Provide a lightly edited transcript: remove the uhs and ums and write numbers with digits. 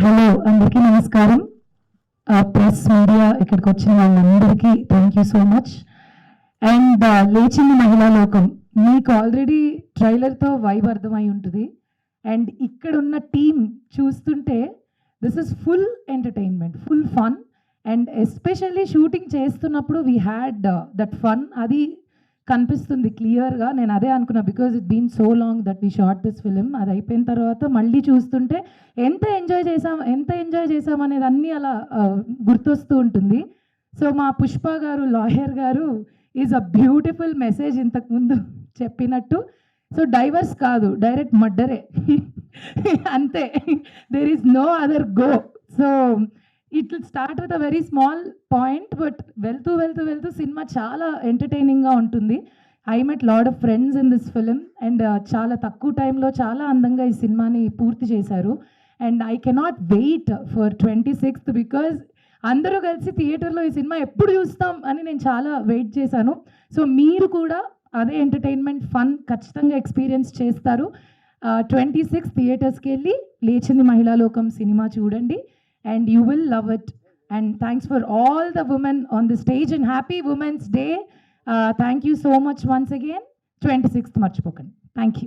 Hello అందరికీ నమస్కారం. Press media ఇక్కడికి వచ్చిన వాళ్ళందరికీ thank you so much. And లేచింది మహిళా లోకం మీకు ఆల్రెడీ ట్రైలర్తో వైబ్ అర్థమై ఉంటుంది. అండ్ ఇక్కడ ఉన్న టీమ్ చూస్తుంటే this is full entertainment, full fun. And especially shooting చేస్తున్నప్పుడు వీ హ్యాడ్ దట్ ఫన్, అది కనిపిస్తుంది క్లియర్గా. నేను అదే అనుకున్నా, because it been so long that we shot this film. అది అయిపోయిన తర్వాత మళ్ళీ చూస్తుంటే ఎంత ఎంజాయ్ చేసాం అనేది అన్నీ అలా గుర్తొస్తూ ఉంటుంది. సో మా పుష్ప గారు, లాయర్ గారు ఈజ్ అ బ్యూటిఫుల్ మెసేజ్ ఇంతకుముందు చెప్పినట్టు. సో డైవర్స్ కాదు, డైరెక్ట్ మర్డరే అంతే, there is no other go. So it will start with a very small point, but వెళ్తూ సినిమా చాలా ఎంటర్టైనింగ్గా ఉంటుంది. I met lot of friends in this film and చాలా తక్కువ టైంలో చాలా అందంగా ఈ సినిమాని పూర్తి చేశారు. And I cannot wait for 26th because అందరూ కలిసి థియేటర్లో ఈ సినిమా ఎప్పుడు చూస్తాం అని నేను చాలా వెయిట్ చేశాను. సో మీరు కూడా అదే ఎంటర్టైన్మెంట్, ఫన్ ఖచ్చితంగా ఎక్స్పీరియన్స్ చేస్తారు. 26 థియేటర్స్కి వెళ్ళి లేచింది మహిళా లోకం సినిమా చూడండి and you will love it. And thanks for all the women on the stage and happy Women's Day. Thank you so much once again. 26th marchipokanడి. Thank you.